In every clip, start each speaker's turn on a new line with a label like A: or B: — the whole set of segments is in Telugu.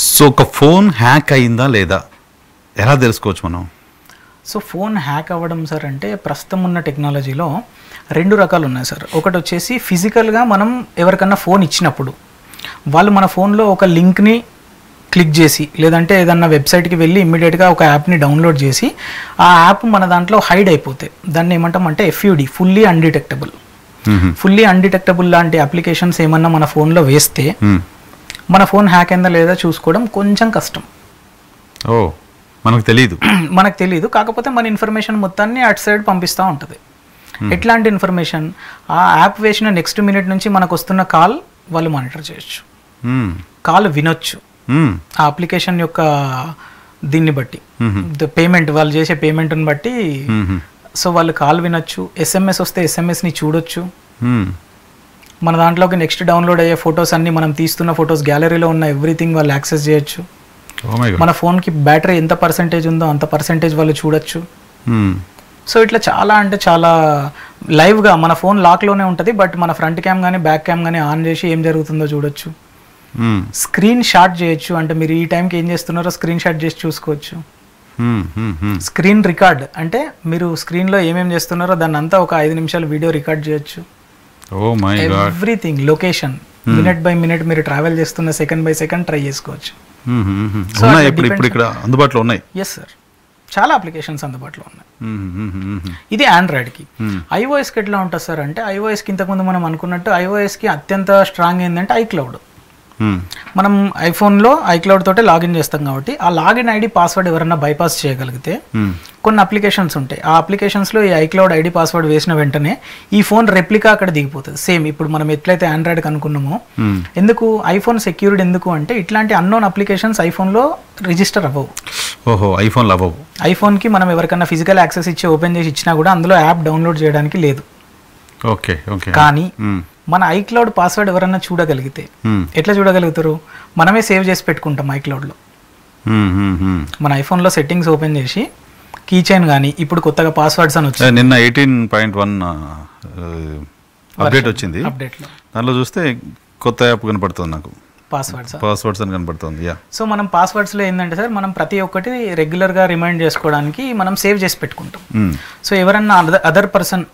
A: సో ఒక ఫోన్ హ్యాక్ అయిందా లేదా ఎలా తెలుసుకోవచ్చు మనం?
B: సో ఫోన్ హ్యాక్ అవ్వడం సార్ అంటే ప్రస్తుతం ఉన్న టెక్నాలజీలో 2 రకాలు ఉన్నాయి సార్. ఒకటి వచ్చేసి ఫిజికల్గా మనం ఎవరికన్నా ఫోన్ ఇచ్చినప్పుడు వాళ్ళు మన ఫోన్లో ఒక లింక్ని క్లిక్ చేసి లేదంటే ఏదన్నా వెబ్సైట్కి వెళ్ళి ఇమ్మీడియట్గా ఒక యాప్ని డౌన్లోడ్ చేసి ఆ యాప్ మన దాంట్లో హైడ్ అయిపోతే దాన్ని ఏమంటాం అంటే ఎఫ్యూడి, ఫుల్లీ అన్డిటెక్టబుల్. ఫుల్లీ అన్డిటెక్టబుల్ లాంటి అప్లికేషన్స్ ఏమన్నా మన ఫోన్లో వేస్తే మన ఫోన్ హ్యాక్ అయిందా లేదా చూసుకోవడం కొంచెం కష్టం.
A: మనకు
B: తెలియదు. కాకపోతే మన ఇన్ఫర్మేషన్ మొత్తాన్ని అటు సైడ్ పంపిస్తూ ఉంటుంది. ఎట్లాంటి ఇన్ఫర్మేషన్? ఆ యాప్ వేసిన నెక్స్ట్ మినిట్ నుంచి మనకు వస్తున్న కాల్ వాళ్ళు మానిటర్ చేయొచ్చు, కాల్ వినొచ్చు. ఆ అప్లికేషన్ యొక్క దీన్ని బట్టి పేమెంట్ వాళ్ళు చేసే పేమెంట్ని బట్టి సో వాళ్ళు కాల్ వినొచ్చు. ఎస్ఎంఎస్ వస్తే ఎస్ఎంఎస్ని చూడొచ్చు. మన దాంట్లోకి నెక్స్ట్ డౌన్లోడ్ అయ్యే ఫొటోస్ అన్ని మనం తీస్తున్న ఫొటోస్ గ్యాలరీలో ఉన్న ఎవ్రీథింగ్ వాళ్ళు యాక్సెస్ చేయొచ్చు. మన ఫోన్కి బ్యాటరీ ఎంత పర్సెంటేజ్ ఉందో అంత పర్సెంటేజ్ వాళ్ళు చూడొచ్చు. సో ఇట్లా చాలా అంటే చాలా లైవ్గా మన ఫోన్ లాక్లోనే ఉంటుంది, బట్ మన ఫ్రంట్ క్యామ్ కానీ బ్యాక్ క్యామ్ కానీ ఆన్ చేసి ఏం జరుగుతుందో చూడొచ్చు. స్క్రీన్ షాట్ చేయొచ్చు, అంటే మీరు ఈ టైంకి ఏం చేస్తున్నారో స్క్రీన్ షాట్ చేసి చూసుకోవచ్చు. స్క్రీన్ రికార్డ్ అంటే మీరు స్క్రీన్లో ఏమేమి చేస్తున్నారో దాన్ని అంతా ఒక 5 నిమిషాలు వీడియో రికార్డ్ చేయొచ్చు. Everything, location, minute by minute మీరు ట్రావెల్ చేస్తున్న సెకండ్ బై సెకండ్ ట్రై చేసుకోవచ్చు.
A: అందుబాటులో ఉన్నాయి.
B: ఎస్ సార్, చాలా అప్లికేషన్స్ అందుబాటులో ఉన్నాయి. ఇది ఆండ్రాయిడ్కి. ఐఓఎస్కి ఎట్లా ఉంటుంది సార్ అంటే ఐఓఎస్కి ఇంతకుముందు మనం అనుకున్నట్టు ఐఓఎస్కి అత్యంత స్ట్రాంగ్ ఏంటంటే ఐక్లౌడ్. మనం ఐఫోన్లో ఐక్లౌడ్ తోటే లాగిన్ చేస్తాం కాబట్టి ఆ లాగిన్ ఐడి పాస్వర్డ్ ఎవరైనా బైపాస్ చేయగలిగితే కొన్ని అప్లికేషన్స్ ఉంటాయి. ఆ అప్లికేషన్స్లో ఈ ఐక్లౌడ్ ఐడి పాస్వర్డ్ వేసిన వెంటనే ఈ ఫోన్ రెప్లికా అక్కడ దిగిపోతుంది. సేమ్ ఇప్పుడు మనం ఎట్లయితే ఆండ్రాయిడ్కి అనుకున్నామో. ఎందుకు ఐఫోన్ సెక్యూర్డ్ ఎందుకు అంటే ఇట్లాంటి అన్నోన్ అప్లికేషన్స్ ఐఫోన్లో రిజిస్టర్ అవ్వవు. ఐఫోన్కి మనం ఎవరికైనా ఫిజికల్ యాక్సెస్ ఇచ్చి ఓపెన్ చేసి ఇచ్చినా కూడా అందులో యాప్ డౌన్లోడ్ చేయడానికి లేదు. కానీ మన ఐక్లౌడ్ పాస్వర్డ్ ఎవరన్నా చూడగలిగితే ఎట్లా చూడగలుగుతారు? మనమే సేవ్ చేసి పెట్టుకుంటాం ఐక్లౌడ్లో. మన ఐఫోన్లో సెట్టింగ్స్ ఓపెన్ చేసి కీ చైన్ కానీ ఇప్పుడు కొత్తగా పాస్వర్డ్స్ అని వచ్చాయి.
A: నిన్న 18.1 అప్డేట్ వచ్చింది. అప్డేట్లో దానిలో చూస్తే కొత్త యాప్ కనపడుతుంది నాకు, పాస్వర్డ్స్ అని కనపడుతుంది.
B: సో మనం పాస్వర్డ్స్లో ఏంటంటే సార్ మనం ప్రతి ఒక్కటి రెగ్యులర్గా రిమైండ్ చేసుకోవడానికి మనం సేవ్ చేసి పెట్టుకుంటాం. సో ఎవరన్నా అదర్ పర్సన్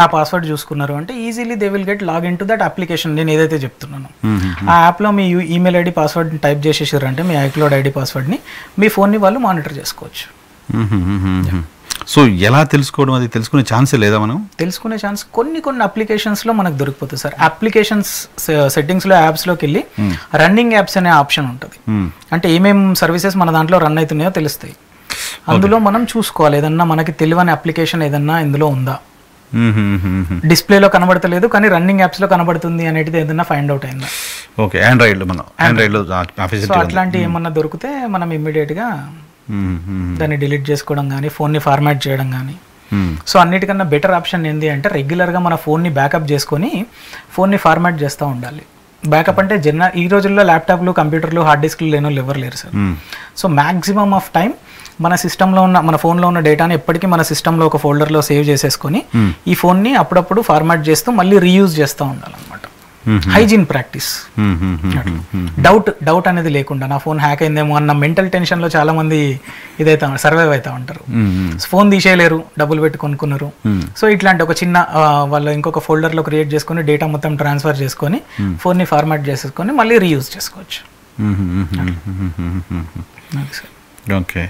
B: ఆ పాస్వర్డ్ చూసుకున్నారు అంటే easily they will get log in to that application. నేను ఏదైతే చెప్తున్నాను ఆ యాప్లో మీ ఈమెయిల్ ఐడి పాస్వర్డ్ టైప్ చేసేసారు అంటే మీ ఐక్లౌడ్ ఐడి పాస్వర్డ్ని మీ ఫోన్ని వాళ్ళు మానిటర్ చేసుకోవచ్చు.
A: సో ఎలా తెలుసుకోవడం? అది తెలుసుకునే ఛాన్సే లేదా? మనం
B: తెలుసుకునే ఛాన్స్ కొన్ని అప్లికేషన్స్లో మనకు దొరికిపోతుంది సార్. అప్లికేషన్స్ సెట్టింగ్స్లో యాప్స్లోకి వెళ్ళి రన్నింగ్ యాప్స్ అనే ఆప్షన్ ఉంటుంది. అంటే ఏమేం సర్వీసెస్ మన దాంట్లో రన్ అవుతున్నాయో తెలుస్తాయి. అందులో మనం చూసుకోవాలి ఏదన్నా మనకి తెలియని అప్లికేషన్ ఏదన్నా ఇందులో ఉందా. డిస్ప్లేలో కనబడతలేదు కానీ రన్నింగ్ యాప్స్ లో కనబడుతుంది అనేది ఏదైనా ఫైండ్ అవుట్ అయిందా.
A: ఓకే, ఆండ్రాయిడ్
B: సో అట్లాంటి ఏమన్నా దొరికితే మనం ఇమ్మీడియట్ గా దాన్ని డిలీట్ చేసుకోవడం కానీ ఫోన్ని ఫార్మాట్ చేయడం కానీ. సో అన్నిటికన్నా బెటర్ ఆప్షన్ ఏంటి అంటే రెగ్యులర్గా మన ఫోన్ని బ్యాకప్ చేసుకొని ఫోన్ని ఫార్మాట్ చేస్తూ ఉండాలి. బ్యాకప్ అంటే ఈ రోజుల్లో ల్యాప్టాప్లు, కంప్యూటర్లు, హార్డ్ డిస్క్లు లేని వాళ్ళు ఎవరు లేరు sir. So maximum of time మన సిస్టంలో ఉన్న మన ఫోన్లో ఉన్న డేటాని ఎప్పటికీ మన సిస్టంలో ఒక ఫోల్డర్లో సేవ్ చేసేసుకొని ఈ ఫోన్ని అప్పుడప్పుడు ఫార్మాట్ చేస్తూ మళ్ళీ రీయూజ్ చేస్తూ ఉండాలన్నమాట. Hygiene practice. డౌట్ అనేది లేకుండా నా ఫోన్ హ్యాక్ అయిందేమో అన్న మెంటల్ టెన్షన్లో చాలా మంది సర్వైవ్ అవుతా ఉంటారు. ఫోన్ తీసేయలేరు, డబ్బులు పెట్టి కొనుక్కున్నారు. సో ఇట్లాంటి ఒక చిన్న వాళ్ళు ఇంకొక ఫోల్డర్లో క్రియేట్ చేసుకొని డేటా మొత్తం ట్రాన్స్ఫర్ చేసుకొని ఫోన్ని ఫార్మాట్ చేసేసుకొని మళ్ళీ రీయూజ్ చేసుకోవచ్చు.
A: ఓకే.